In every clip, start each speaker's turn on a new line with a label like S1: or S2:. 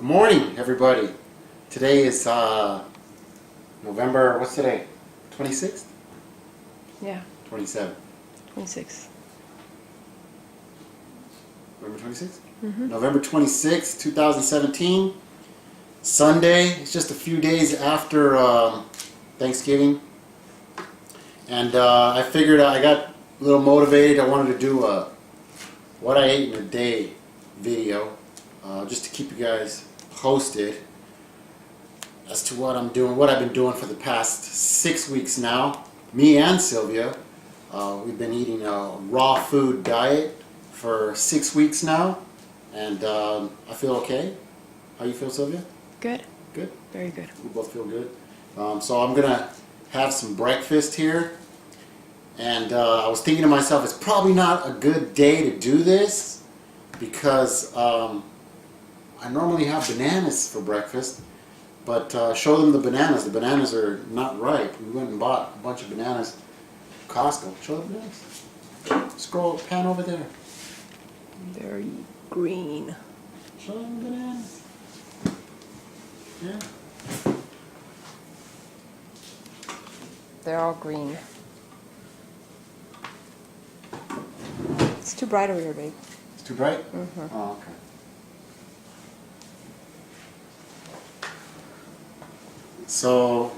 S1: Good morning, everybody. Today is November, what's today? 26th?
S2: Yeah,
S1: 27th.
S2: 26.
S1: November 26th?
S2: Mm-hmm.
S1: November 26th, 2017. Sunday. It's just a few days after Thanksgiving. And I figured I got a little motivated. I wanted to do a what I ate in a day video just to keep you guys posted as to what I'm doing, what I've been doing for the past 6 weeks now. Me and Sylvia, we've been eating a raw food diet for 6 weeks now, and I feel okay. How you feel, Sylvia?
S2: Good.
S1: Good?
S2: Very good.
S1: We both feel good. So I'm gonna have some breakfast here, and I was thinking to myself, it's probably not a good day to do this because I normally have bananas for breakfast, but show them the bananas. The bananas are not ripe. We went and bought a bunch of bananas at Costco. Show the bananas. Scroll, pan over there.
S2: Very green.
S1: Show them the bananas. Yeah.
S2: They're all green. It's too bright over here, babe.
S1: It's too bright?
S2: Mm-hmm.
S1: Oh, okay. So,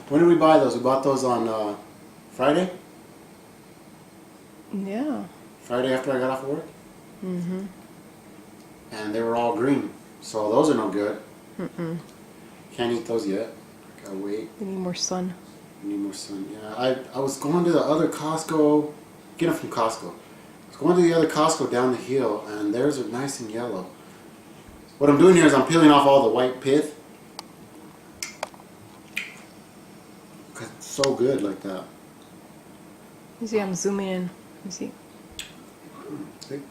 S1: when did we buy those? We bought those on Friday?
S2: Yeah.
S1: Friday after I got off of work?
S2: Mm-hmm.
S1: And they were all green. So those are no good.
S2: Mm-mm.
S1: Can't eat those yet. Gotta wait.
S2: We need more sun.
S1: Need more sun. Yeah, I was going to the other Costco, get them from Costco. I was going to the other Costco down the hill, and theirs are nice and yellow. What I'm doing here is I'm peeling off all the white pith. 'Cause it's so good like that.
S2: You see, I'm zooming in. You see?
S1: See?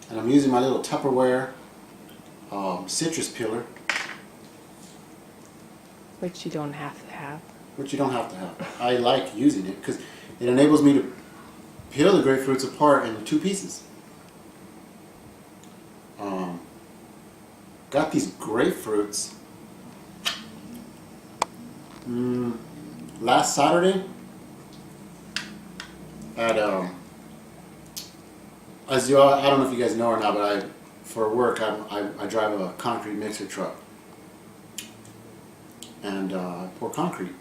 S1: And I'm using my little Tupperware citrus peeler,
S2: Which you don't have to have.
S1: which you don't have to have. I like using it because it enables me to peel the grapefruits apart in two pieces. Got these grapefruits last Saturday at as you all, I don't know if you guys know or not, but for work I drive a concrete mixer truck, and I pour concrete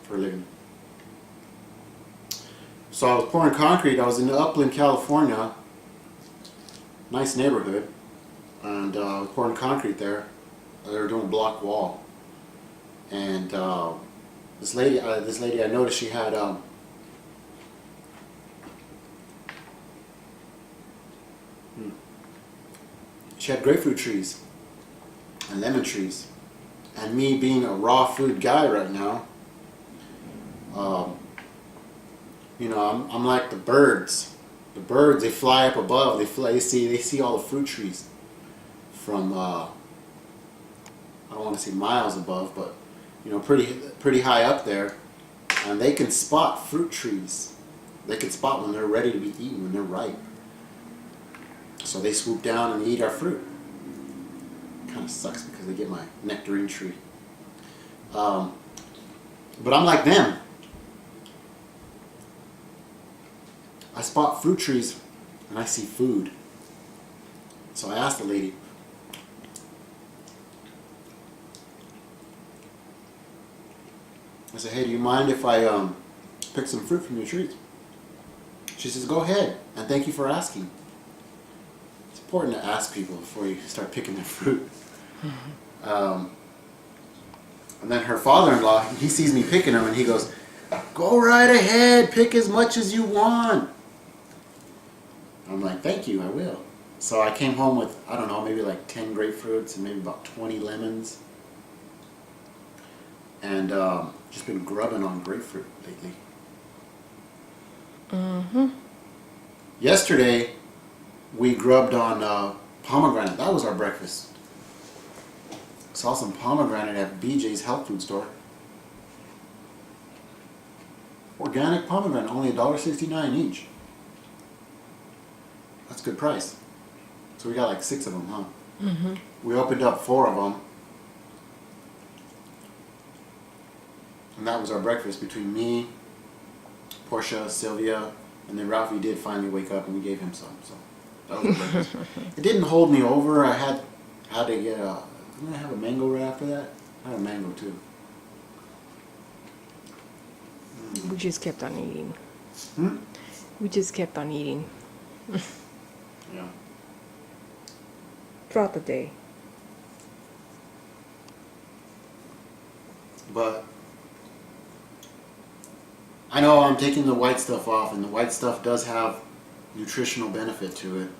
S1: for a living. So I was pouring concrete. I was in Upland, California, nice neighborhood, and I was pouring concrete there. They were doing a block wall, and this lady I noticed she had grapefruit trees and lemon trees, and me being a raw food guy right now, I'm like the birds. The birds, they fly up above. They see all the fruit trees from I don't want to say miles above, but pretty high up there, and they can spot fruit trees. They can spot when they're ready to be eaten, when they're ripe. So they swoop down and eat our fruit. Kind of sucks because they get my nectarine tree. But I'm like them. I spot fruit trees and I see food. So I asked the lady, I said, hey, do you mind if I pick some fruit from your trees? She says, go ahead, and thank you for asking. It's important to ask people before you start picking their fruit. And then her father-in-law, he sees me picking them and he goes, go right ahead, pick as much as you want. I'm like, thank you, I will. So I came home with, I don't know, maybe like 10 grapefruits and maybe about 20 lemons. And just been grubbing on grapefruit lately.
S2: Mm-hmm.
S1: Yesterday, we grubbed on pomegranate. That was our breakfast. Saw some pomegranate at BJ's health food store. Organic pomegranate, only $1.69 each. That's a good price. So we got like 6 of them, huh? Mm-hmm. We opened up 4 of them. And that was our breakfast between me, Portia, Sylvia, and then Ralphie did finally wake up and we gave him some. So that was our breakfast. It didn't hold me over. I had to get a... Didn't I have a mango right after that? I had a mango too.
S2: We just kept on eating.
S1: Hmm?
S2: We just kept on eating
S1: Yeah.
S2: throughout the day.
S1: But I know I'm taking the white stuff off, and the white stuff does have nutritional benefit to it.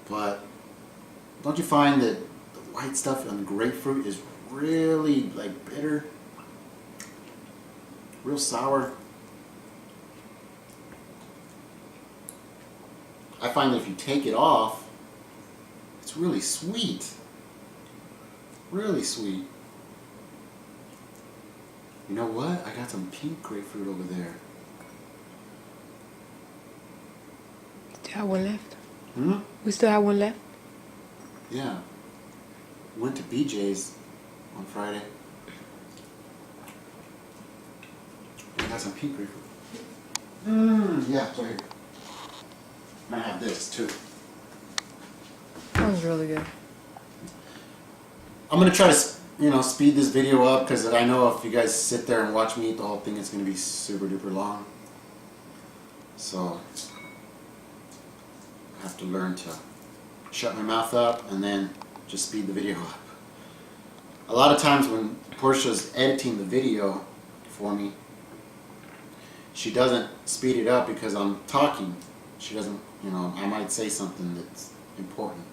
S1: But don't you find that the white stuff on the grapefruit is really like bitter, real sour? I find that if you take it off, it's really sweet. Really sweet. You know what? I got some pink grapefruit over there.
S2: Still have one left?
S1: Hmm?
S2: We still have one left?
S1: Yeah. Went to BJ's on Friday. I got some pink grapefruit. Yeah, it's right here. And I have this too.
S2: That was really good.
S1: I'm gonna try to, speed this video up because I know if you guys sit there and watch me eat the whole thing, it's gonna be super duper long. So I have to learn to shut my mouth up and then just speed the video up. A lot of times when Portia's editing the video for me, she doesn't speed it up because I'm talking. She doesn't, I might say something that's important.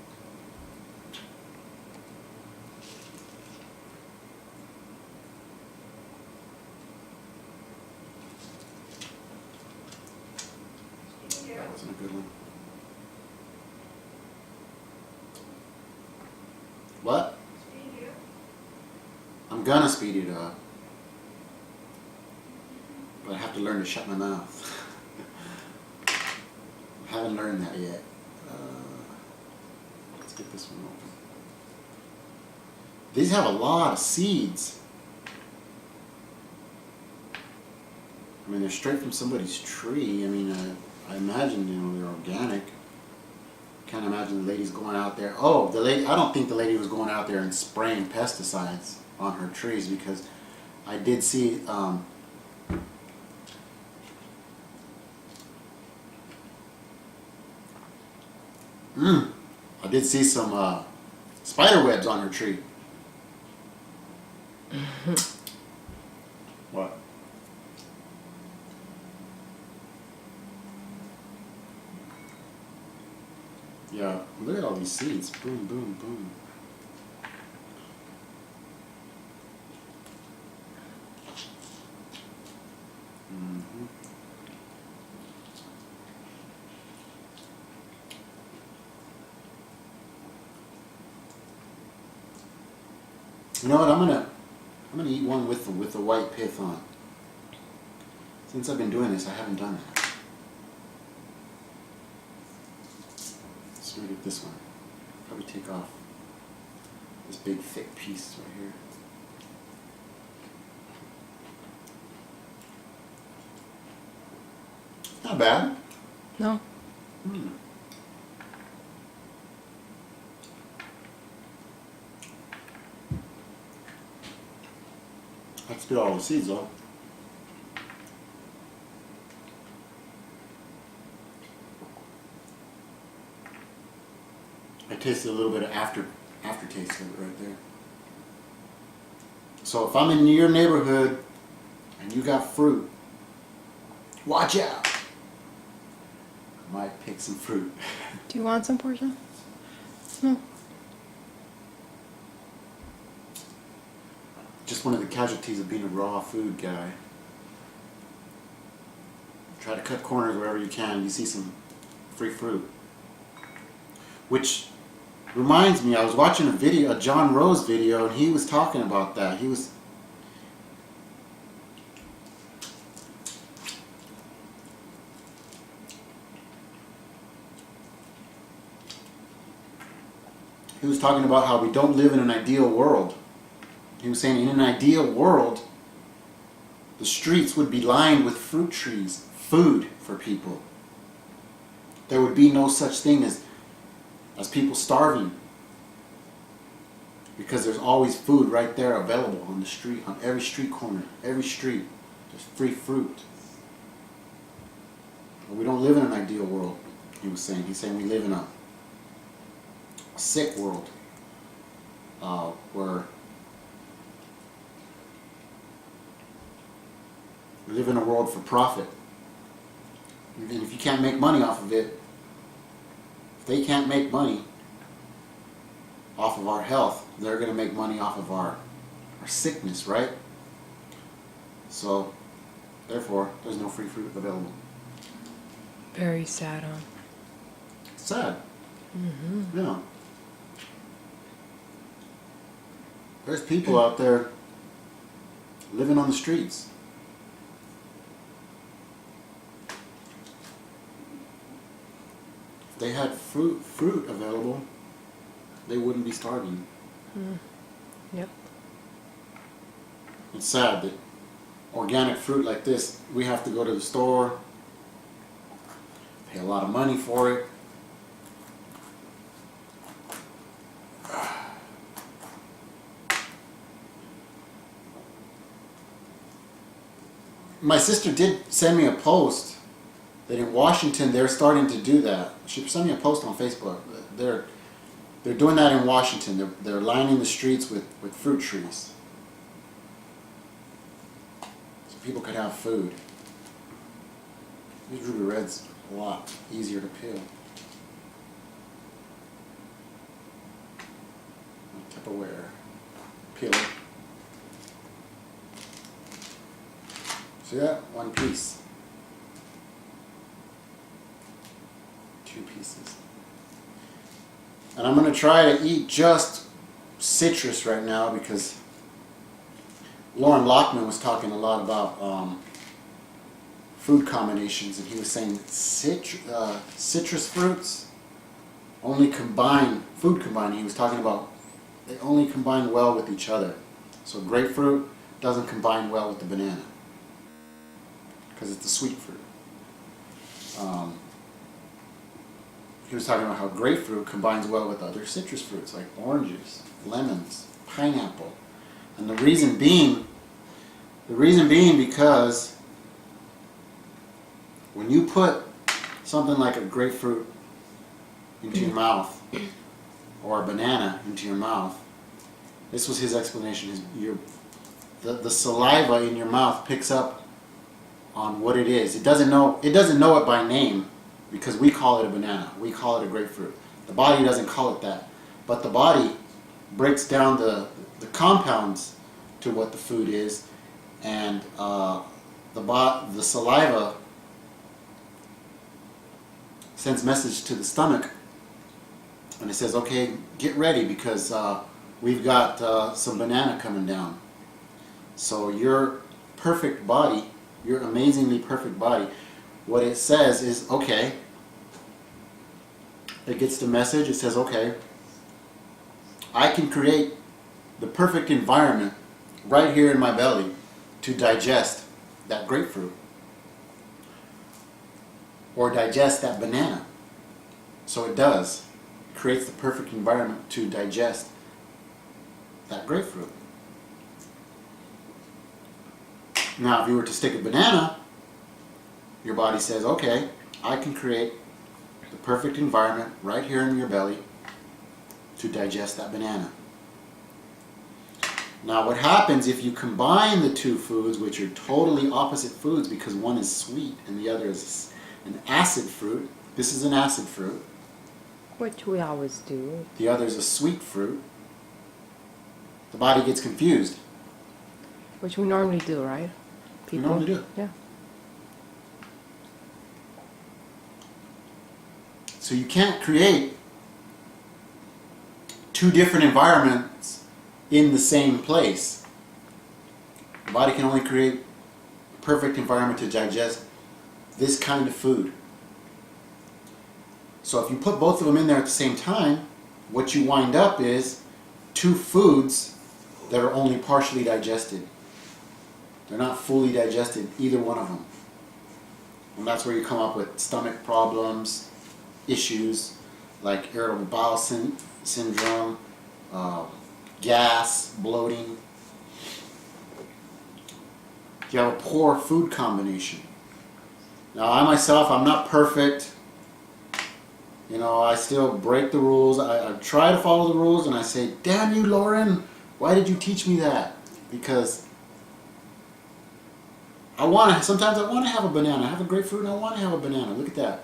S1: That wasn't a good one. What? I'm gonna speed it up. But I have to learn to shut my mouth. I haven't learned that yet. Let's get this one open. These have a lot of seeds. I mean, they're straight from somebody's tree. I mean, I imagine, they're organic. Can't imagine the lady's going out there. Oh, the lady, I don't think the lady was going out there and spraying pesticides on her trees because I did see, I did see some spider webs on her tree. What? Yeah, look at all these seeds. Boom, boom, boom. Mm-hmm. You know what? I'm gonna eat one with the white pith on. Since I've been doing this, I haven't done that. So I'm gonna get this one. Probably take off this big thick piece right here. Not bad.
S2: No?
S1: Let's get all the seeds off. I tasted a little bit of aftertaste of it right there. So if I'm in your neighborhood and you got fruit, watch out. I might pick some fruit.
S2: Do you want some, Portia? No.
S1: Just one of the casualties of being a raw food guy. Try to cut corners wherever you can. You see some free fruit. Which reminds me, I was watching a John Rose video, and he was talking about that. He was he was talking about how we don't live in an ideal world. He was saying in an ideal world, the streets would be lined with fruit trees, food for people. There would be no such thing as people starving, because there's always food right there available on the street, on every street corner, every street. There's free fruit. But we don't live in an ideal world, he was saying. He's saying we live in a sick world where we live in a world for profit. And if you can't make money off of it, if they can't make money off of our health, they're going to make money off of our sickness, right? So, therefore, there's no free fruit available.
S2: Very sad, huh?
S1: Sad.
S2: Mm-hmm.
S1: Yeah. There's people out there living on the streets. If they had fruit available, they wouldn't be starving.
S2: Yep.
S1: It's sad that organic fruit like this, we have to go to the store, pay a lot of money for it. My sister did send me a post that in Washington they're starting to do that. She sent me a post on Facebook. They're doing that in Washington. They're lining the streets with fruit trees, so people could have food. These ruby reds are a lot easier to peel. Tupperware peeler. See that? One piece. 2 pieces. And I'm going to try to eat just citrus right now because Lauren Lockman was talking a lot about food combinations, and he was saying citrus fruits only combine, food combining, he was talking about they only combine well with each other. So grapefruit doesn't combine well with the banana because it's a sweet fruit. He was talking about how grapefruit combines well with other citrus fruits like oranges, lemons, pineapple. And the reason being because when you put something like a grapefruit into your mouth or a banana into your mouth, this was his explanation, the saliva in your mouth picks up on what it is. It doesn't know it by name because we call it a banana. We call it a grapefruit. The body doesn't call it that. But the body breaks down the compounds to what the food is, and the saliva sends message to the stomach, and it says, okay, get ready because we've got some banana coming down. So your perfect body, your amazingly perfect body, what it says is, okay, it gets the message, it says, okay, I can create the perfect environment right here in my belly to digest that grapefruit or digest that banana. So it does. It creates the perfect environment to digest that grapefruit. Now, if you were to stick a banana, your body says, okay, I can create the perfect environment right here in your belly to digest that banana. Now, what happens if you combine the two foods, which are totally opposite foods because one is sweet and the other is an acid fruit? This is an acid fruit.
S2: Which we always do.
S1: The other is a sweet fruit. The body gets confused.
S2: Which we normally do, right?
S1: We normally do.
S2: Yeah.
S1: So you can't create two different environments in the same place. The body can only create a perfect environment to digest this kind of food. So if you put both of them in there at the same time, what you wind up is two foods that are only partially digested. They're not fully digested, either one of them. And that's where you come up with stomach problems, issues like irritable bowel syndrome, gas, bloating. You have a poor food combination. Now, I myself, I'm not perfect. You know, I still break the rules. I try to follow the rules, and I say, damn you, Lauren, why did you teach me that? Because sometimes I want to have a banana. I have a grapefruit, and I want to have a banana. Look at that.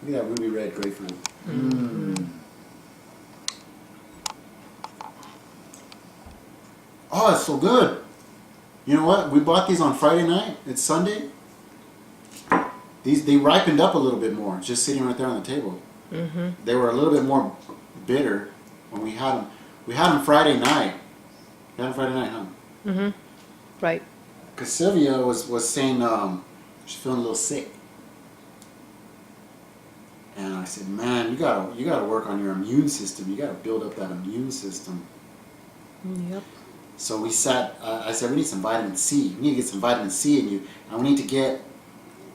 S1: Look at that ruby red grapefruit. Oh, it's so good. You know what? We bought these on Friday night. It's Sunday. They ripened up a little bit more, just sitting right there on the table. They were a little bit more bitter when we had them. We had them Friday night. We had them Friday night, huh?
S2: Right.
S1: Because Sylvia was saying she's feeling a little sick. And I said, man, you gotta work on your immune system. You gotta build up that immune system.
S2: Yep.
S1: So we sat. I said, we need some vitamin C. We need to get some vitamin C in you, and we need to get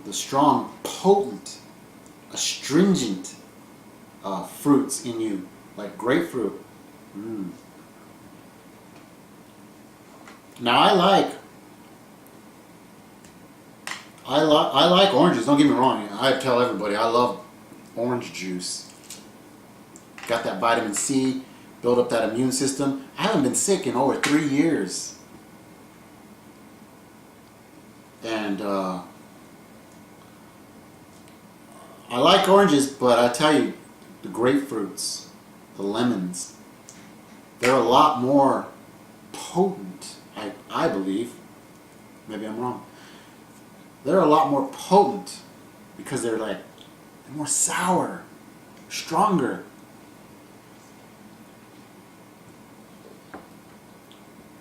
S1: the strong, potent, astringent fruits in you, like grapefruit. Now I like oranges. Don't get me wrong. I tell everybody I love orange juice. Got that vitamin C, build up that immune system. I haven't been sick in over 3 years. And I like oranges, but I tell you, the grapefruits, the lemons, they're a lot more potent, I believe. Maybe I'm wrong. They're a lot more potent because they're more sour, stronger.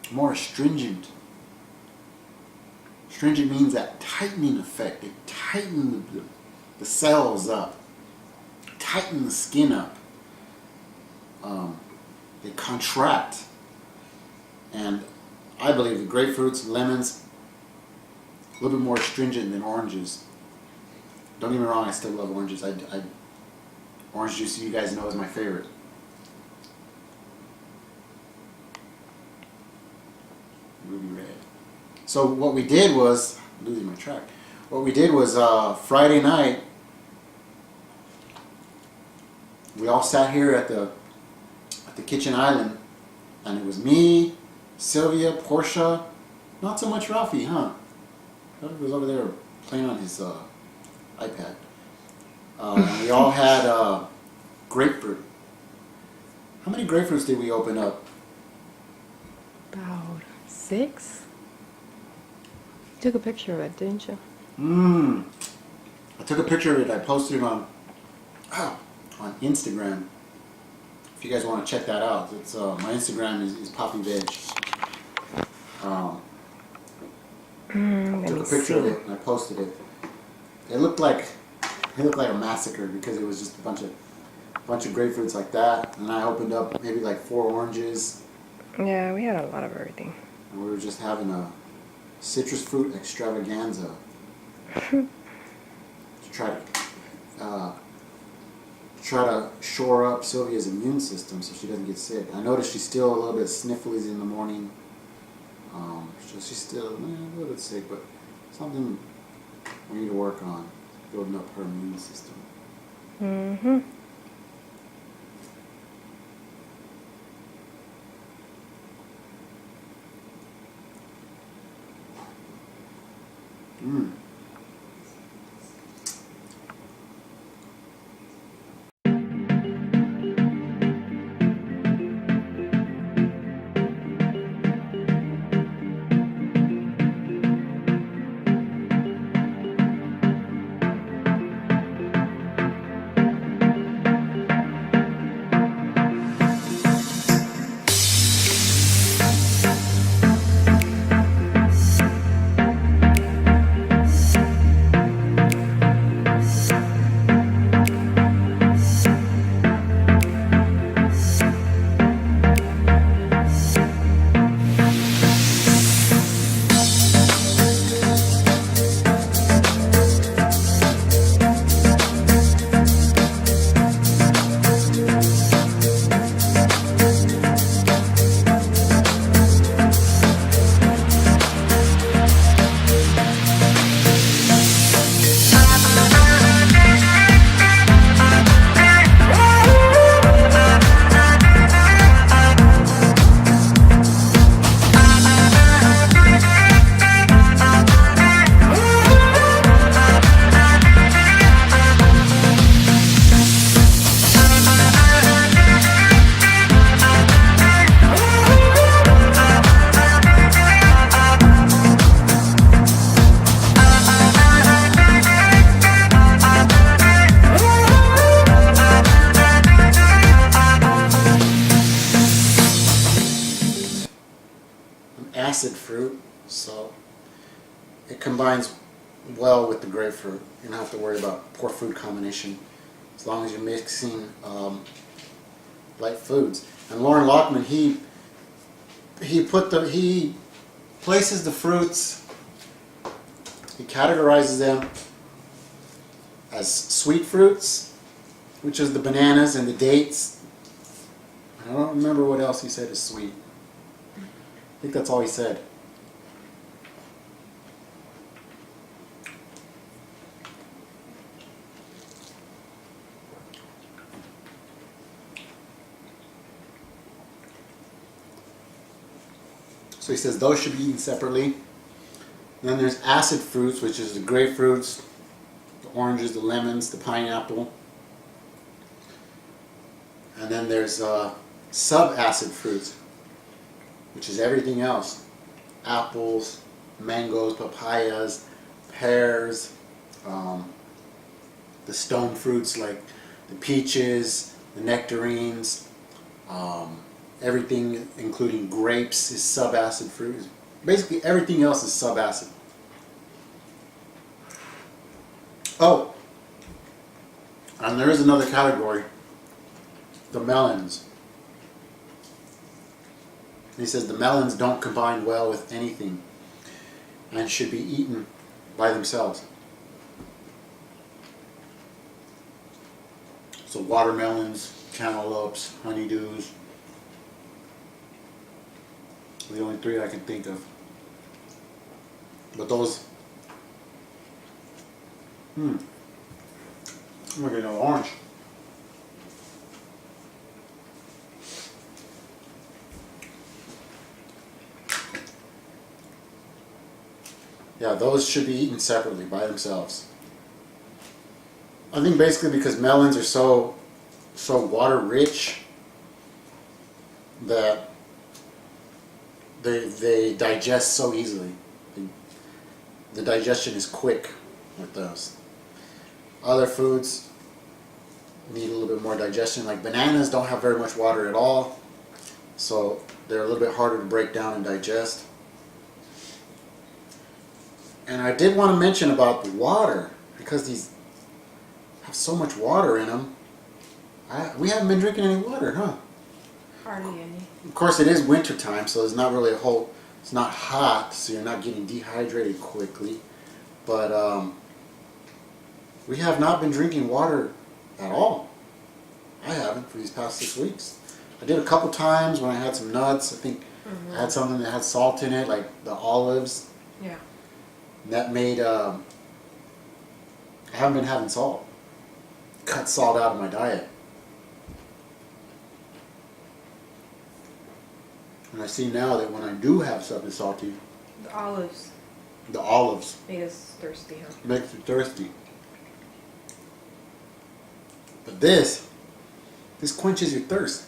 S1: More astringent. Astringent means that tightening effect. It tightens the cells up, tighten the skin up. They contract. And I believe the grapefruits, lemons, a little bit more astringent than oranges. Don't get me wrong, I still love oranges. Orange juice, you guys know, is my favorite. Ruby red. So what we did was, I'm losing my track. What we did was Friday night, we all sat here at the kitchen island, and it was me, Sylvia, Portia, not so much Ralphie, huh? Ralphie was over there playing on his iPad. We all had grapefruit. How many grapefruits did we open up?
S2: About 6. You took a picture of it, didn't you?
S1: I took a picture of it. I posted it on Instagram. If you guys want to check that out, it's my Instagram is Poppy Veg. Took a picture of it and I posted it. It looked like a massacre because it was just a bunch of grapefruits like that, and I opened up maybe like 4 oranges.
S2: Yeah, we had a lot of everything.
S1: And we were just having a citrus fruit extravaganza to try to shore up Sylvia's immune system so she doesn't get sick. I noticed she's still a little bit sniffly in the morning. So she's still a little bit sick, but something we need to work on, building up her immune system. acid fruit, so it combines well with the grapefruit. You don't have to worry about poor food combination as long as you're mixing light foods. And Lauren Lockman, he places the fruits, he categorizes them as sweet fruits, which is the bananas and the dates. I don't remember what else he said is sweet. I think that's all he said. So he says those should be eaten separately. Then there's acid fruits, which is the grapefruits, the oranges, the lemons, the pineapple. And then there's sub-acid fruits, which is everything else. Apples, mangoes, papayas, pears, the stone fruits like the peaches, the nectarines, everything including grapes is sub-acid fruit. Basically everything else is sub-acid. Oh, and there is another category, the melons. He says the melons don't combine well with anything and should be eaten by themselves. So watermelons, cantaloupes, honeydews, the only three I can think of. But those, I'm gonna get an orange. Yeah, those should be eaten separately by themselves. I think basically because melons are so water rich that they digest so easily. The digestion is quick with those. Other foods need a little bit more digestion, like bananas don't have very much water at all, so they're a little bit harder to break down and digest. And I did want to mention about the water, because these have so much water in them. We haven't been drinking any water, huh?
S3: Hardly any.
S1: Of course, it is winter time, so there's not really it's not hot, so you're not getting dehydrated quickly. But we have not been drinking water at all. I haven't for these past 6 weeks. I did a couple times when I had some nuts. I think I had something that had salt in it, like the olives.
S3: Yeah.
S1: And that made, I haven't been having salt. Cut salt out of my diet. And I see now that when I do have something salty,
S3: The olives
S1: the olives
S3: make us thirsty, huh?
S1: makes you thirsty. But this quenches your thirst.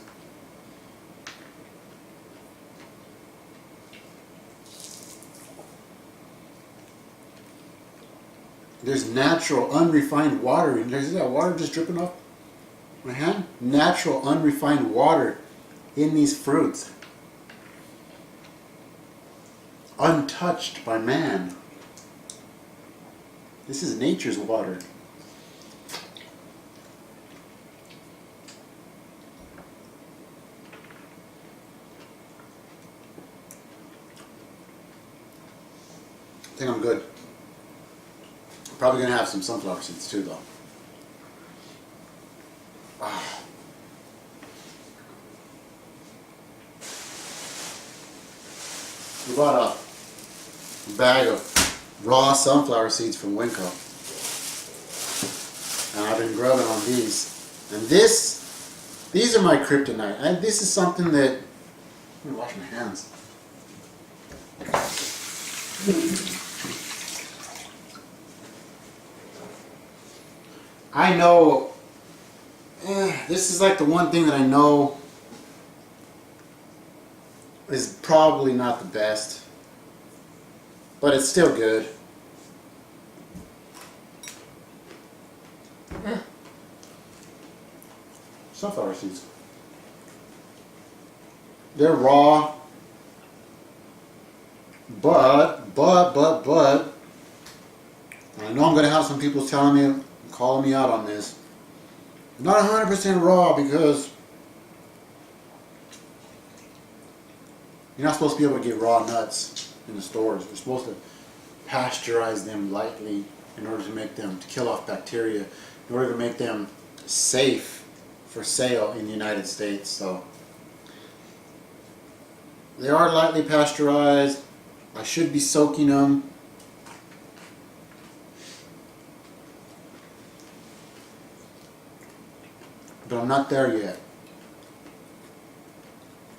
S1: There's natural, unrefined water in there. Is that water just dripping off my hand? Natural, unrefined water in these fruits. Untouched by man. This is nature's water. I think I'm good. Probably gonna have some sunflower seeds too, though. We bought a bag of raw sunflower seeds from Winco, and I've been grubbing on these. And these are my kryptonite. And this is something that, let me wash my hands. I know, this is like the one thing that I know is probably not the best, but it's still good. Sunflower seeds. They're raw. But, I know I'm going to have some people telling me, calling me out on this. Not 100% raw because you're not supposed to be able to get raw nuts in the stores. You're supposed to pasteurize them lightly in order to make them, to kill off bacteria, in order to make them safe for sale in the United States. So they are lightly pasteurized. I should be soaking them. But I'm not there yet.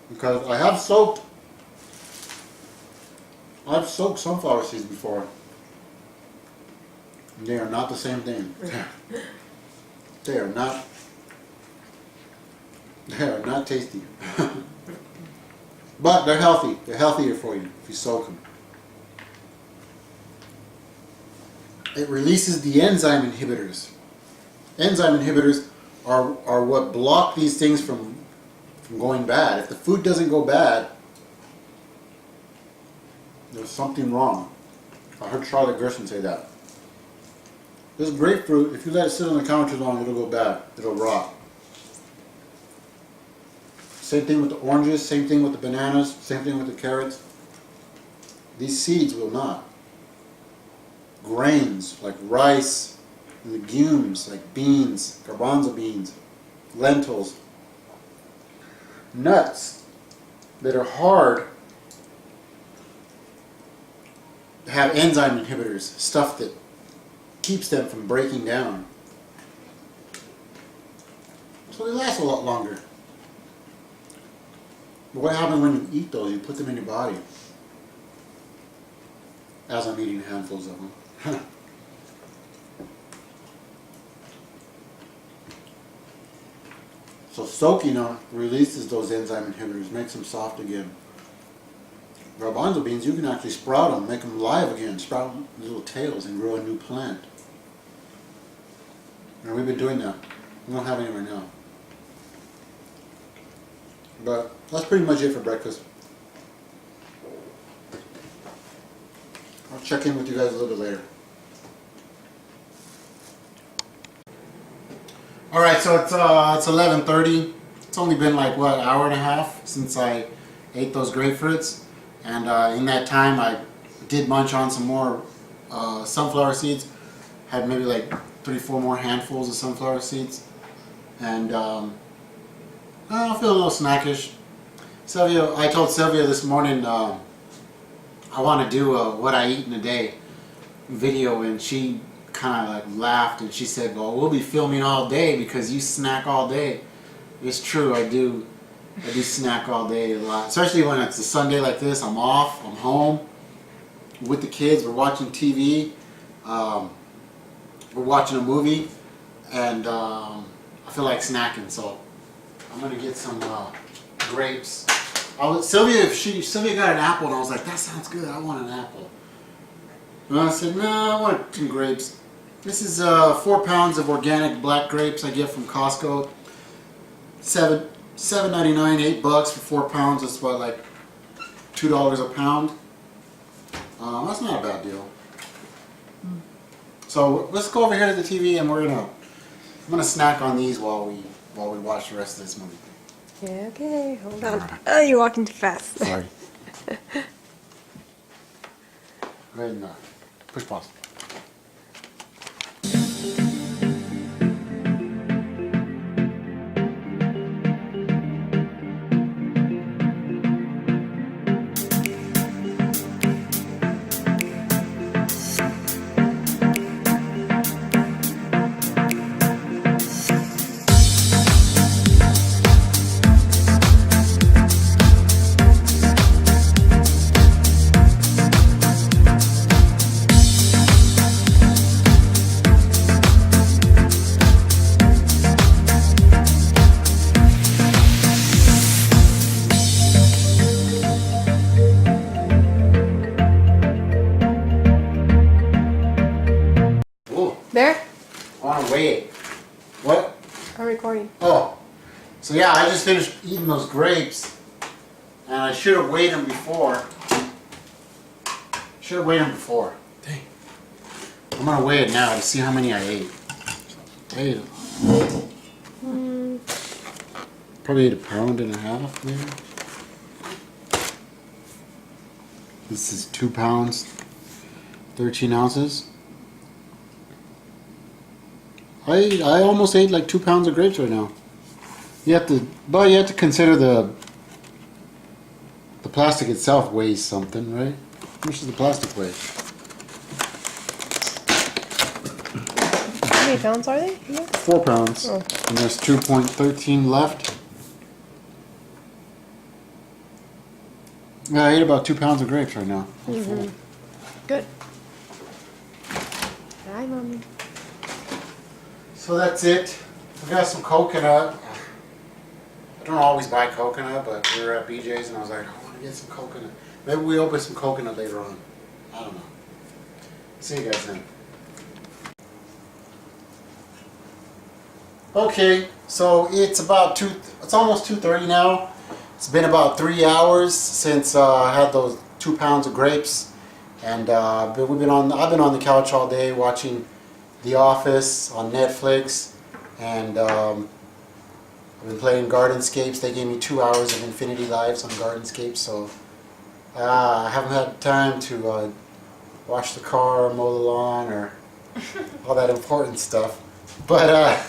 S1: Because I've soaked sunflower seeds before. They are not the same thing. They are not tasty. But they're healthy. They're healthier for you if you soak them. It releases the enzyme inhibitors. Enzyme inhibitors are what block these things from going bad. If the food doesn't go bad, there's something wrong. I heard Charlotte Gerson say that. This grapefruit, if you let it sit on the counter too long, it'll go bad. It'll rot. Same thing with the oranges, same thing with the bananas, same thing with the carrots. These seeds will not. Grains like rice, legumes like beans, garbanzo beans, lentils, nuts that are hard have enzyme inhibitors, stuff that keeps them from breaking down. So they last a lot longer. But what happens when you eat those? You put them in your body. As I'm eating handfuls of them. So soaking them releases those enzyme inhibitors, makes them soft again. Garbanzo beans, you can actually sprout them, make them live again, sprout little tails and grow a new plant. And we've been doing that. We don't have any right now. But that's pretty much it for breakfast. I'll check in with you guys a little bit later. Alright, so it's 11:30. It's only been like, what, an hour and a half since I ate those grapefruits. And in that time I did munch on some more sunflower seeds. Had maybe like 3-4 more handfuls of sunflower seeds. And I feel a little snackish. Sylvia, I told Sylvia this morning I want to do a what I eat in a day video, and she kind of like laughed and she said, well, we'll be filming all day because you snack all day. It's true, I do snack all day a lot, especially when it's a Sunday like this. I'm off, I'm home with the kids, we're watching TV, we're watching a movie, and I feel like snacking, so I'm gonna get some grapes. Sylvia got an apple, and I was like, that sounds good, I want an apple. And I said, no, I want some grapes. This is 4 pounds of organic black grapes I get from Costco. $7.99, $8 for 4 pounds. That's what, like $2 a pound. That's not a bad deal. So let's go over here to the TV, and I'm gonna snack on these while we watch the rest of this movie.
S2: Yeah, okay, hold on. Oh, you're walking too fast.
S1: Sorry. Go ahead and push pause.
S2: There?
S1: I want to weigh it. What?
S2: I'm recording.
S1: Oh. So yeah, I just finished eating those grapes, and I should have weighed them before. Should have weighed them before. Dang. I'm gonna weigh it now to see how many I ate. I ate probably ate a pound and a half, maybe. This is 2 pounds, 13 ounces. I almost ate like 2 pounds of grapes right now. You have to consider the plastic itself weighs something, right? How much does the plastic weigh?
S2: How many pounds are they? Yeah.
S1: 4 pounds.
S2: Oh.
S1: And there's 2.13 left. Yeah, I ate about 2 pounds of grapes right now. I'm full.
S2: Good. Hi, Mommy.
S1: So that's it. I got some coconut. I don't always buy coconut, but we were at BJ's and I was like, I want to get some coconut. Maybe we open some coconut later on. I don't know. See you guys then. Okay, so it's about it's almost 2:30 now. It's been about 3 hours since I had those 2 pounds of grapes, and I've been on the couch all day watching The Office on Netflix, and I've been playing Gardenscapes. They gave me 2 hours of Infinity Lives on Gardenscapes, so I haven't had time to wash the car, mow the lawn, or all that important stuff. But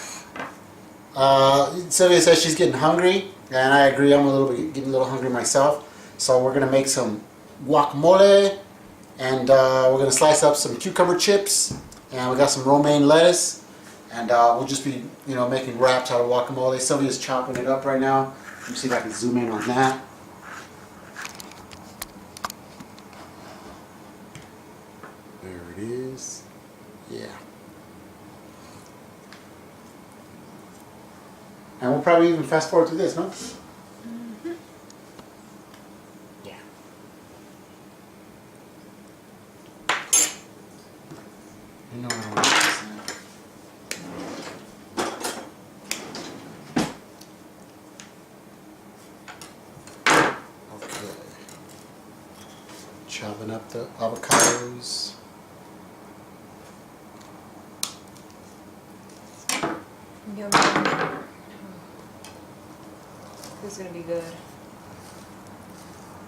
S1: Sylvia says she's getting hungry, and I agree. I'm getting a little hungry myself. So we're gonna make some guacamole, and we're gonna slice up some cucumber chips, and we got some romaine lettuce, and we'll just be making wraps out of guacamole. Sylvia's chopping it up right now. Let me see if I can zoom in on that. There it is. Yeah. And we'll probably even fast forward through this, no? Mm-hmm. Yeah. You know what I want to say. Okay. Chopping up the avocados.
S3: Yum. This is gonna be good.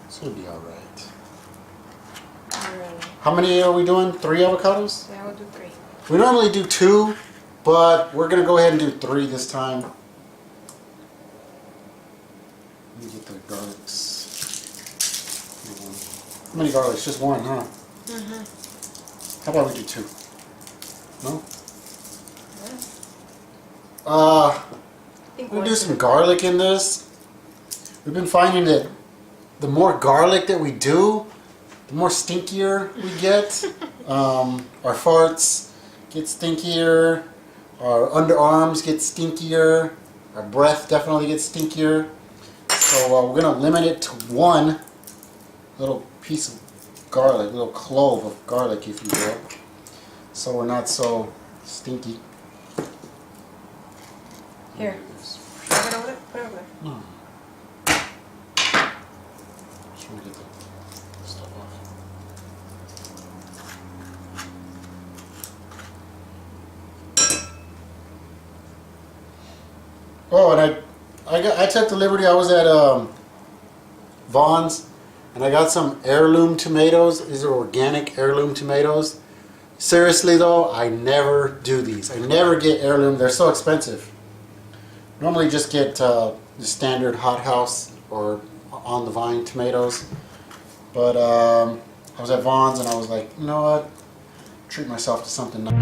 S1: It's gonna be alright.
S3: Really.
S1: How many are we doing? 3 avocados?
S3: Yeah, we'll do 3.
S1: We normally do 2, but we're gonna go ahead and do 3 this time. Let me get the garlics. How many garlics? Just 1, huh?
S3: Mm-hmm.
S1: How about we do 2? No?
S3: Yeah.
S1: We'll do some garlic in this. We've been finding that the more garlic that we do, the more stinkier we get. Our farts get stinkier. Our underarms get stinkier. Our breath definitely gets stinkier. So we're going to limit it to 1 little piece of garlic, little clove of garlic, if you will. So we're not so stinky.
S3: Here. Put it over there. Put it over there.
S1: No. Just want to get the stuff off. Oh, and I took the liberty. I was at Vaughn's, and I got some heirloom tomatoes. These are organic heirloom tomatoes. Seriously though, I never do these. I never get heirloom. They're so expensive. Normally just get the standard hothouse or on the vine tomatoes. But I was at Vaughn's and I was like, you know what? Treat myself to something nice.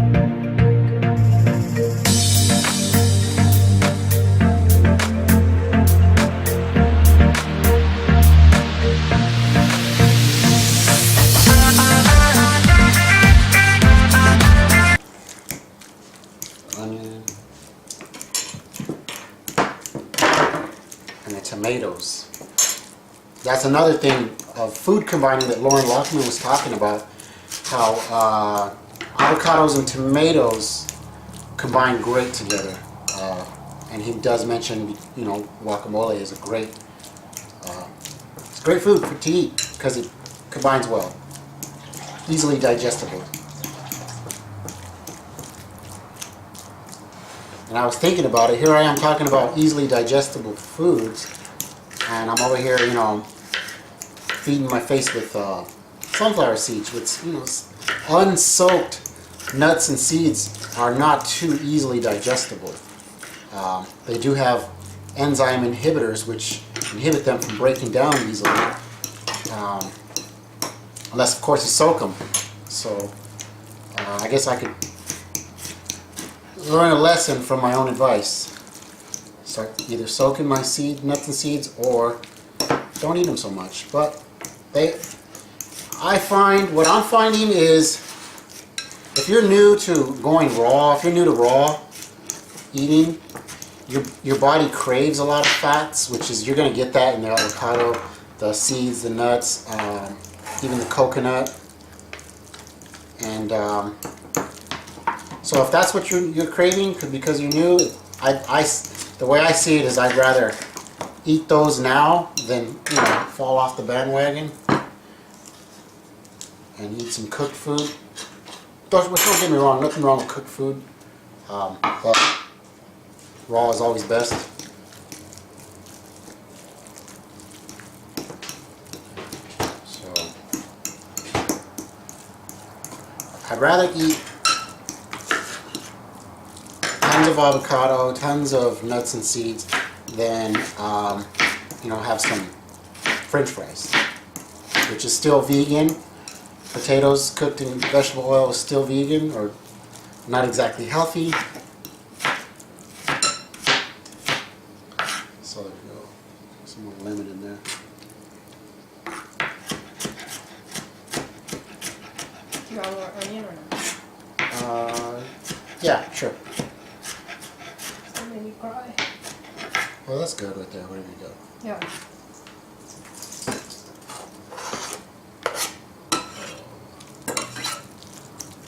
S1: Onion. And the tomatoes. That's another thing of food combining that Lauren Lockman was talking about, how avocados and tomatoes combine great together. And he does mention, guacamole is it's great food to eat because it combines well. easily digestible. And I was thinking about it. Here I am talking about easily digestible foods, and I'm over here, you know, feeding my face with sunflower seeds, which, you know, unsoaked nuts and seeds are not too easily digestible. They do have enzyme inhibitors which inhibit them from breaking down easily, unless of course you soak them. So I guess I could learn a lesson from my own advice. Start either soaking my nuts and seeds, or don't eat them so much. But what I'm finding is, if you're new to going raw, if you're new to raw eating, your body craves a lot of fats, which is, you're going to get that in the avocado, the seeds, the nuts, even the coconut. And so if that's what you're craving because you're new, the way I see it is, I'd rather eat those now than, you know, fall off the bandwagon and eat some cooked food. Don't get me wrong, nothing wrong with cooked food, but raw is always best. So I'd rather eat tons of avocado, tons of nuts and seeds, than you know, have some French fries, which is still vegan. Potatoes cooked in vegetable oil is still vegan, or not exactly healthy. So there you go. Some more lemon in there.
S3: You want more onion or not?
S1: Yeah, sure.
S3: That made me cry.
S1: Well, that's good right there. Wherever you go.
S3: Yeah.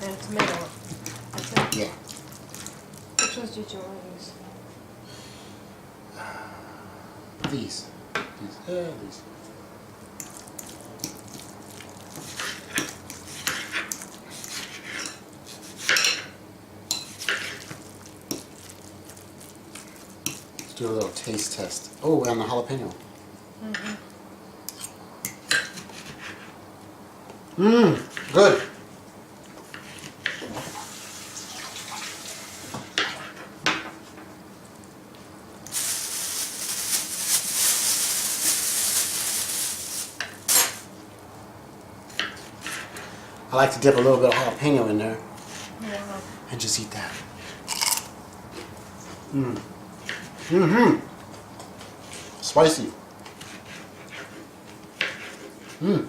S3: And tomato. That's it.
S1: Yeah.
S3: Which ones did you want to use?
S1: These. These. Let's do a little taste test. Oh, and the jalapeno. Good. I like to dip a little bit of jalapeno in there
S3: Yeah.
S1: and just eat that. Spicy.
S3: Too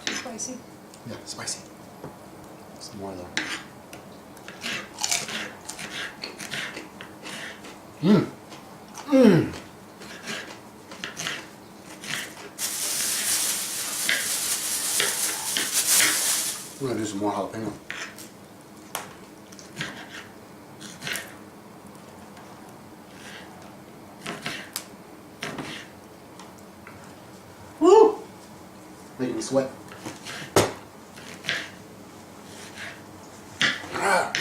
S3: spicy?
S1: Yeah, spicy. Some more though. We're gonna do some more jalapeno. Woo! Making me sweat. Ah.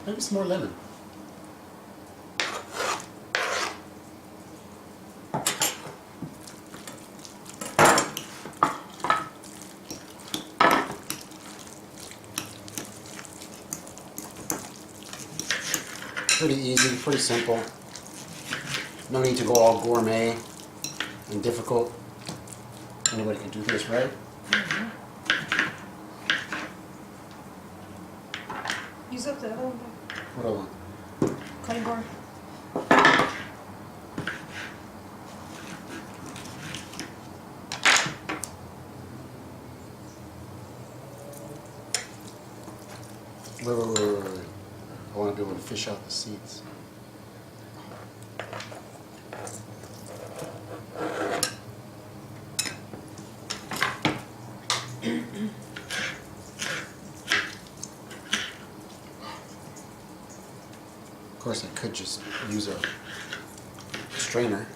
S1: Maybe some more lemon. Pretty easy, pretty simple. No need to go all gourmet and difficult. Anybody can do this, right?
S3: Use up the other one.
S1: What other one?
S3: Cutting board.
S1: Wait. I want to be able to fish out the seeds. Of course, I could just use a strainer.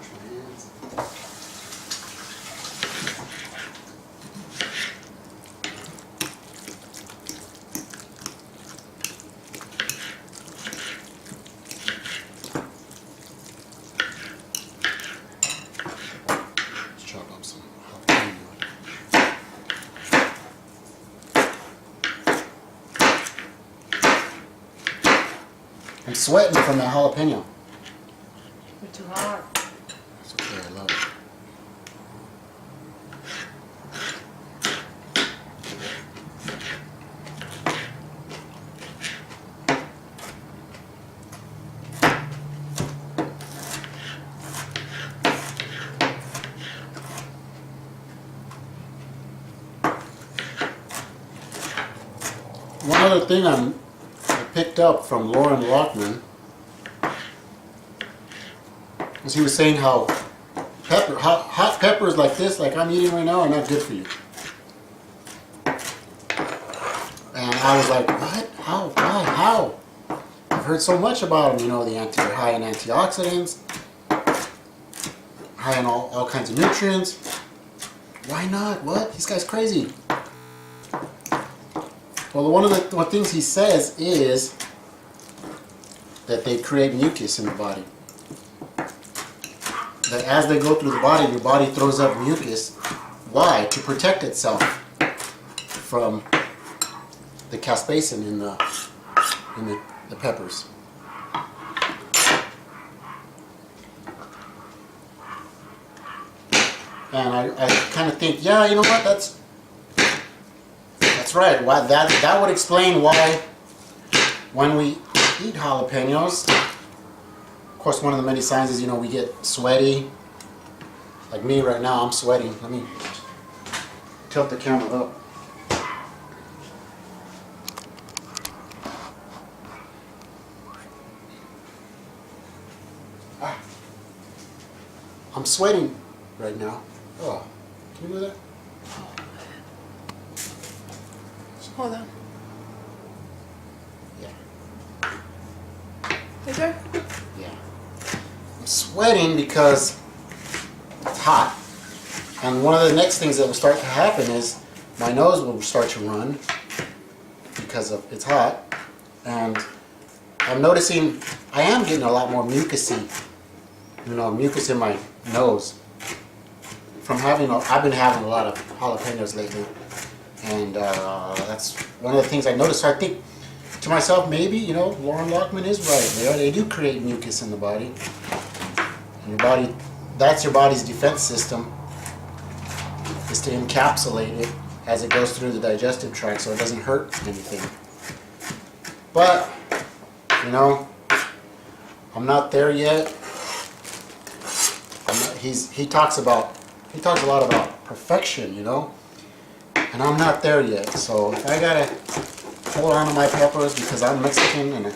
S1: wash my hands. Let's chop up some jalapeno. I'm sweating from that jalapeno.
S3: You're too hot.
S1: It's okay, I love it. One other thing I picked up from Lauren Lockman was he was saying how hot peppers like this, like I'm eating right now, are not good for you. And I was like, what? How? Why? How? I've heard so much about them, you know, they're high in antioxidants, high in all kinds of nutrients. Why not? What? This guy's crazy. Well, one of the things he says is that they create mucus in the body. That as they go through the body, your body throws up mucus. Why? To protect itself from the caspacin in the peppers. And I kind of think, yeah, you know what? That's right. Why that would explain why when we eat jalapenos, of course, one of the many signs is, you know, we get sweaty. Like me right now, I'm sweating. Let me tilt the camera up. I'm sweating right now. Oh, can you do that?
S3: Hold on.
S1: Yeah.
S3: Is there?
S1: Yeah. I'm sweating because it's hot. And one of the next things that will start to happen is my nose will start to run because of it's hot. And I'm noticing I am getting a lot more mucusy, mucus in my nose from I've been having a lot of jalapenos lately. And that's one of the things I noticed. So I think to myself, maybe, Lauren Lockman is right. They do create mucus in the body. And your body, that's your body's defense system, is to encapsulate it as it goes through the digestive tract so it doesn't hurt anything. But, I'm not there yet. He talks a lot about perfection, and I'm not there yet. So if I gotta hold on to my peppers because I'm Mexican and I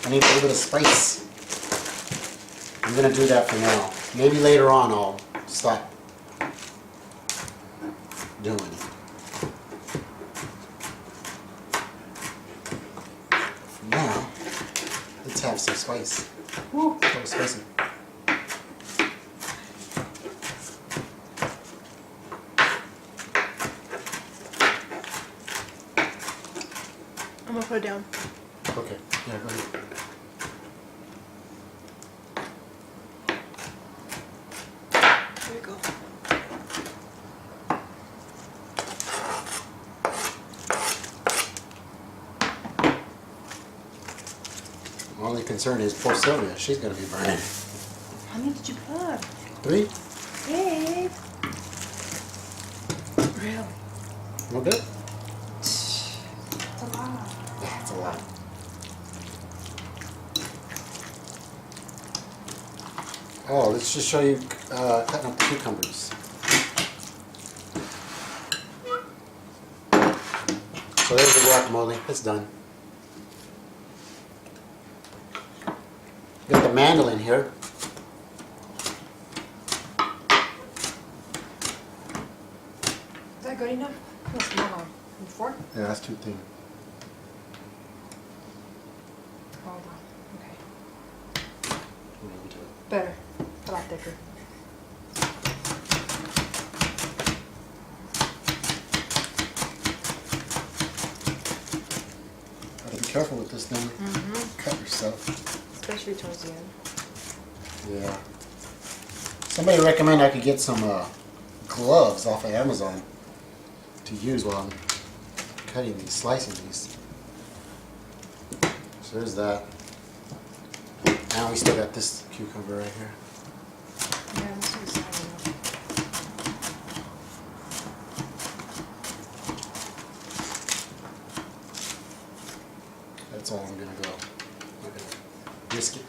S1: need a little bit of spice, I'm gonna do that for now. Maybe later on I'll stop doing it. For now, let's have some spice. Woo, that was spicy.
S3: I'm gonna put it down.
S1: Okay, yeah, go ahead.
S3: There you go.
S1: My only concern is poor Sylvia. She's gonna be burning.
S3: How many did you put?
S1: 3?
S3: Hey. Really?
S1: No good?
S3: It's a lot.
S1: Yeah, it's a lot. Oh, let's just show you cutting up the cucumbers. So there's the guacamole. It's done. Got the mandolin here.
S3: Is that good enough? What's more? 4?
S1: Yeah, that's too thin.
S3: Hold on. Okay.
S1: We'll leave it to it.
S3: Better. A lot thicker.
S1: careful with this thing. Cut yourself.
S3: Especially towards the end.
S1: Yeah. Somebody recommended I could get some gloves off of Amazon to use while I'm cutting these, slicing these. So there's that. Now we still got this cucumber right here.
S3: Yeah, this is, I don't know.
S1: That's all I'm gonna go. I'm gonna risk it.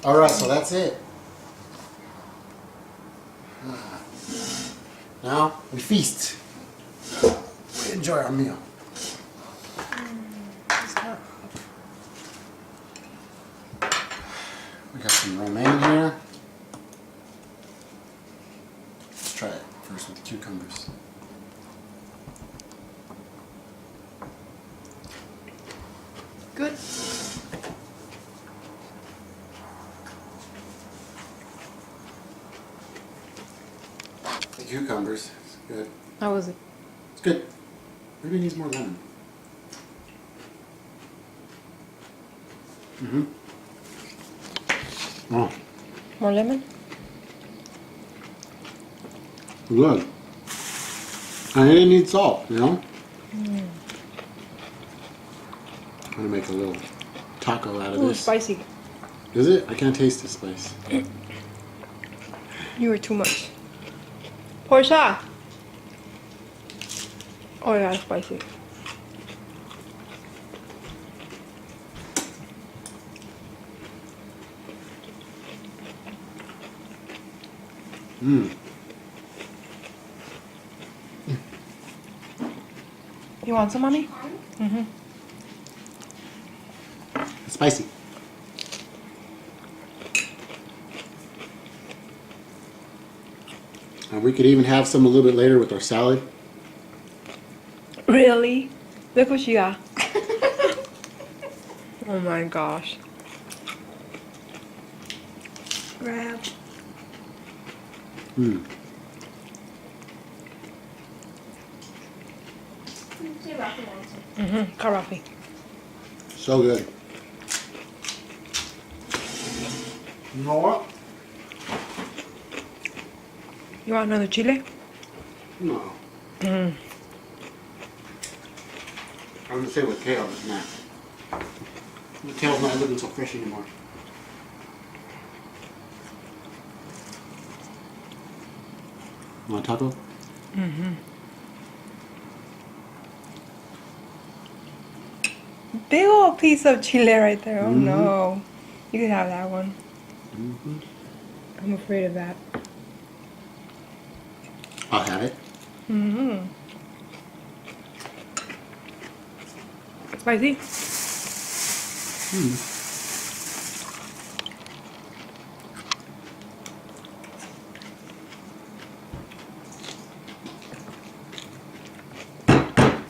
S1: All right, so that's it. Now we feast. We enjoy our meal.
S3: It's not.
S1: We got some romaine here. Let's try it first with the cucumbers.
S3: Good.
S1: The cucumbers, it's good.
S2: How was it?
S1: It's good. Maybe it needs more lemon. Mm-hmm. Oh,
S2: More lemon?
S1: good. And it didn't need salt, you know? I'm gonna make a little taco out of
S2: Ooh,
S1: this.
S2: spicy.
S1: Is it? I can't taste the spice.
S2: You were too much. Portia! Oh yeah, spicy.
S1: Mmm.
S2: You want some, mommy? Mm-hmm.
S1: It's spicy. And we could even have some a little bit later with our salad.
S2: Really? Look what she got. Oh my gosh. Grab.
S1: Mmm.
S2: Mm-hmm. Karafi.
S1: So good. You know what?
S2: You want another chile?
S1: No.
S2: Mm.
S1: I was gonna say with kale, but nah. The kale's not looking so fresh anymore. Want a taco?
S2: Mm-hmm. Big old piece of chile right there. Oh no. You can have that one.
S1: Mm-hmm.
S2: I'm afraid of that.
S1: I'll have it.
S2: Mm-hmm. Spicy?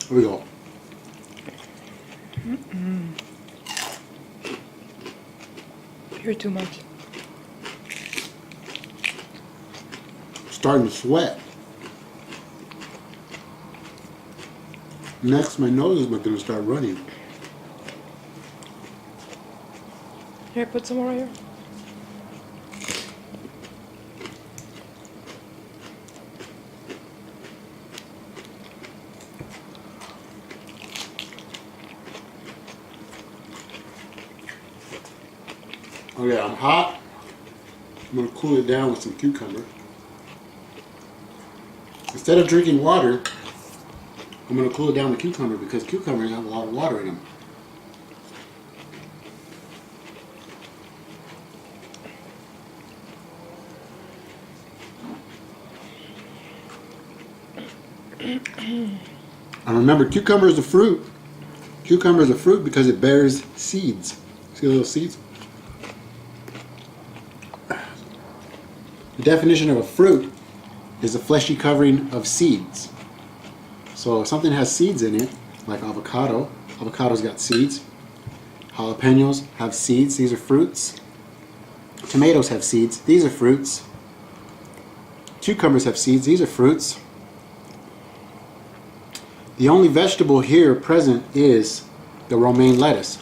S1: Here we go.
S2: You're too much.
S1: Starting to sweat. Next, my nose is going to start running.
S2: Here, put some more here.
S1: Okay, I'm hot. I'm going to cool it down with some cucumber. Instead of drinking water, I'm going to cool it down with cucumber because cucumbers have a lot of water in them. And remember, cucumber is a fruit. Cucumber is a fruit because it bears seeds. See the little seeds? The definition of a fruit is a fleshy covering of seeds. So if something has seeds in it, like avocado, avocado's got seeds. Jalapenos have seeds, these are fruits. Tomatoes have seeds, these are fruits. cucumbers have seeds. These are fruits. The only vegetable here present is the romaine lettuce.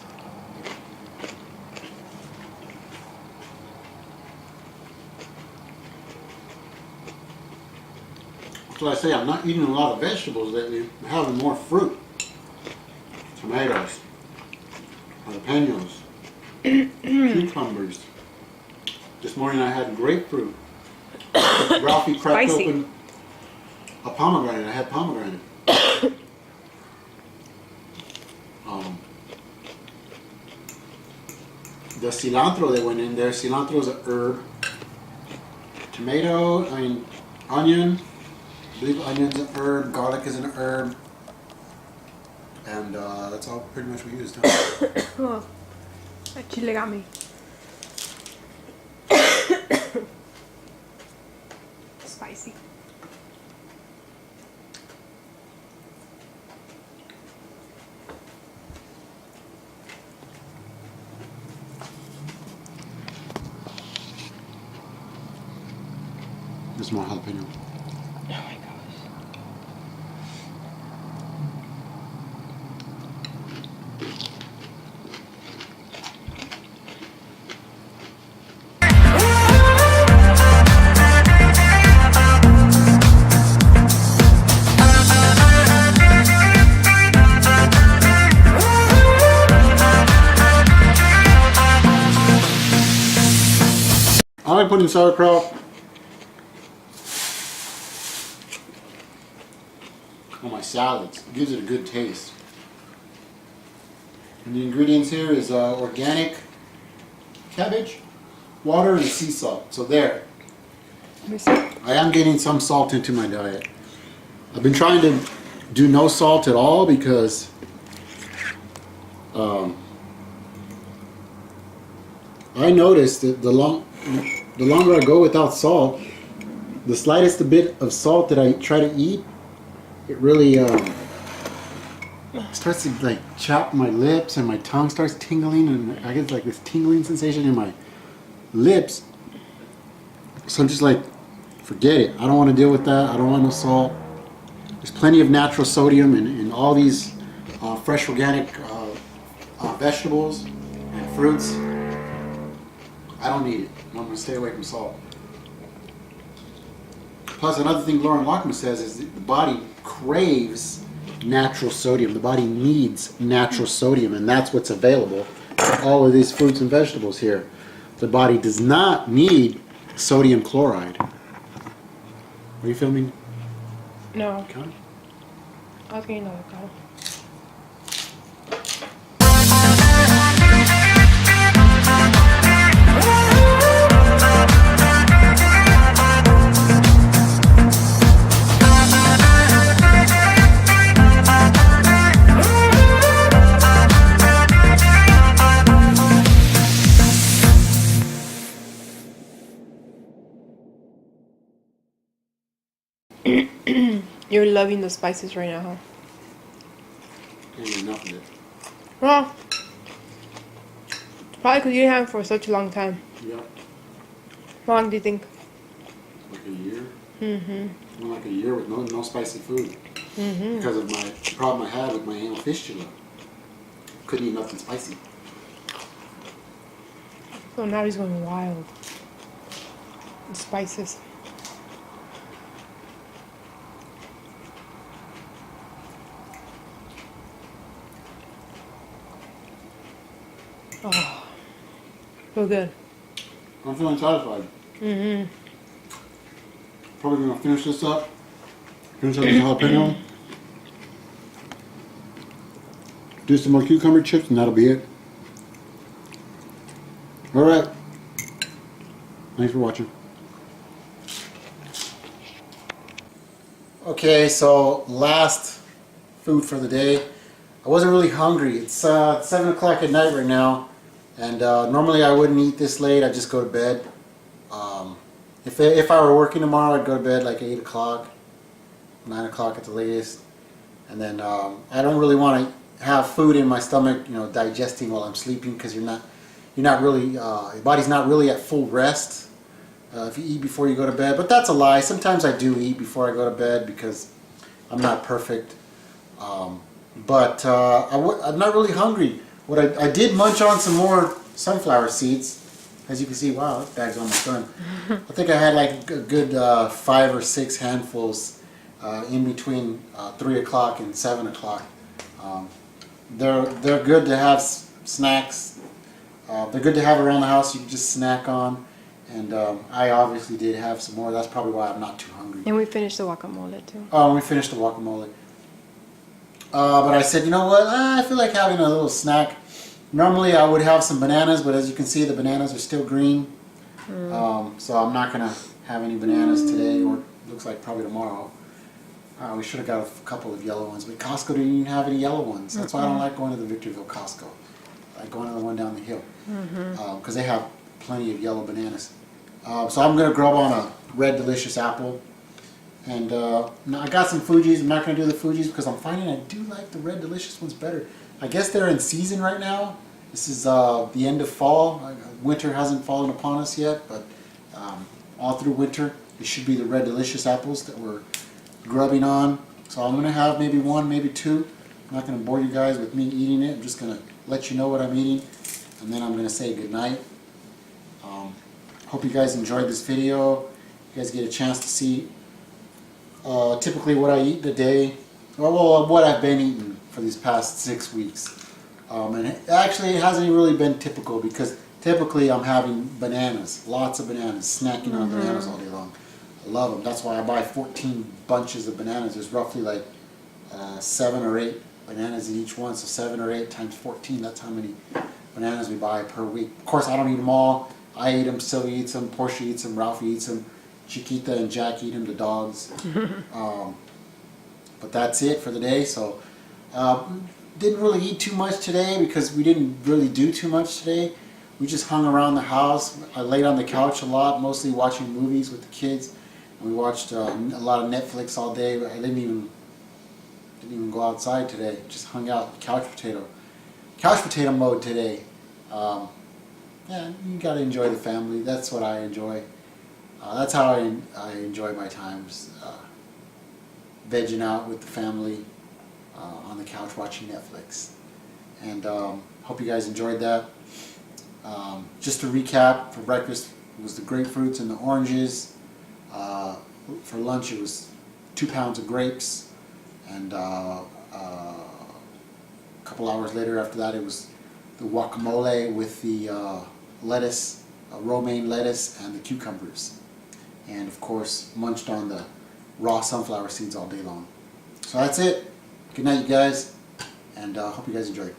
S1: So I say I'm not eating a lot of vegetables lately. I'm having more fruit. Tomatoes, jalapenos, cucumbers. This morning I had grapefruit. Ralphie cracked
S3: Spicy.
S1: open a pomegranate. I had pomegranate. The cilantro that went in there, cilantro is a herb. Tomato, onion. I believe onion's an herb, garlic is an herb. And that's all pretty much we used. Huh?
S3: Oh, that chile got me. Spicy.
S1: There's more jalapeno.
S2: Oh my gosh.
S1: I like putting sauerkraut on my salads. It gives it a good taste. And the ingredients here is organic cabbage, water, and sea salt. So there.
S3: Let me see.
S1: I am getting some salt into my diet. I've been trying to do no salt at all because I noticed that the longer I go without salt, the slightest bit of salt that I try to eat, it really starts to like chap my lips and my tongue starts tingling and I get like this tingling sensation in my lips. So I'm just like, forget it. I don't want to deal with that. I don't want no salt. There's plenty of natural sodium in all these fresh organic vegetables and fruits. I don't need it. I'm going to stay away from salt. Plus, another thing Lauren Lockman says is that the body craves natural sodium. The body needs natural sodium, and that's what's available in all of these fruits and vegetables here. The body does not need sodium chloride. Are you filming,
S3: No,
S1: Connie?
S3: I was getting another call. You're loving the spices right now, huh?
S1: Ain't enough of it.
S3: Well, probably because you didn't have it for such a long time.
S1: Yep.
S3: How long do you think?
S1: Like a year.
S3: Mm-hmm.
S1: Went like a year with no spicy food.
S3: Mm-hmm.
S1: Because of my problem I had with my anal fistula. Couldn't eat nothing spicy.
S3: So now he's going wild. The spices. Oh, so good.
S1: I'm feeling satisfied.
S3: Mm-hmm.
S1: Probably gonna finish this up. Finish up this jalapeno. Do some more cucumber chips and that'll be it. Alright. Thanks for watching. Okay, so last food for the day. I wasn't really hungry. It's 7 o'clock at night right now. And normally I wouldn't eat this late. I'd just go to bed. If I were working tomorrow, I'd go to bed like 8 o'clock, 9 o'clock at the latest. And then I don't really want to have food in my stomach, digesting while I'm sleeping, because you're not really, your body's not really at full rest if you eat before you go to bed. But that's a lie. Sometimes I do eat before I go to bed because I'm not perfect. I'm not really hungry. What I did munch on some more sunflower seeds. As you can see, wow, that bag's almost done. I think I had like a good 5 or 6 handfuls in between 3 o'clock and 7 o'clock. They're good to have snacks. They're good to have around the house. You can just snack on. And I obviously did have some more. That's probably why I'm not too hungry.
S2: And we finished the guacamole too.
S1: Oh, and we finished the guacamole. But I said, you know what? I feel like having a little snack. Normally I would have some bananas, but as you can see, the bananas are still green. So I'm not going to have any bananas today, or looks like probably tomorrow. We should have got a couple of yellow ones, but Costco didn't even have any yellow ones. That's why I don't like going to the Victorville Costco. I like going to the one down the hill, because they have plenty of yellow bananas. So I'm going to grub on a Red Delicious apple. And now I got some Fuji's. I'm not going to do the Fuji's because I'm finding I do like the Red Delicious ones better. I guess they're in season right now. This is the end of fall. Winter hasn't fallen upon us yet, but all through winter, it should be the Red Delicious apples that we're grubbing on. So I'm going to have maybe 1, maybe 2. I'm not going to bore you guys with me eating it. I'm just going to let you know what I'm eating, and then I'm going to say goodnight. Hope you guys enjoyed this video. You guys get a chance to see typically what I eat in a day, well, what I've been eating for these past 6 weeks. And actually it hasn't really been typical, because typically I'm having bananas, lots of bananas, snacking on bananas all day long. I love them. That's why I buy 14 bunches of bananas. There's roughly like 7 or 8 bananas in each one, so 7 or 8 times 14, that's how many bananas we buy per week. Of course, I don't eat them all. I eat them, Sylvia eats them, Portia eats them, Ralphie eats them, Chiquita and Jack eat them, the dogs. But that's it for the day. So didn't really eat too much today because we didn't really do too much today. We just hung around the house. I laid on the couch a lot, mostly watching movies with the kids. We watched a lot of Netflix all day. But I didn't even go outside today. Just hung out, couch potato mode today. Yeah, you gotta enjoy the family. That's what I enjoy. That's how I enjoy my times, vegging out with the family on the couch watching Netflix. And hope you guys enjoyed that. Just to recap, for breakfast it was the grapefruits and the oranges. For lunch it was 2 pounds of grapes, and a couple hours later after that it was the guacamole with the lettuce, romaine lettuce, and the cucumbers. And of course munched on the raw sunflower seeds all day long. So that's it. Good night, you guys, and hope you guys enjoyed.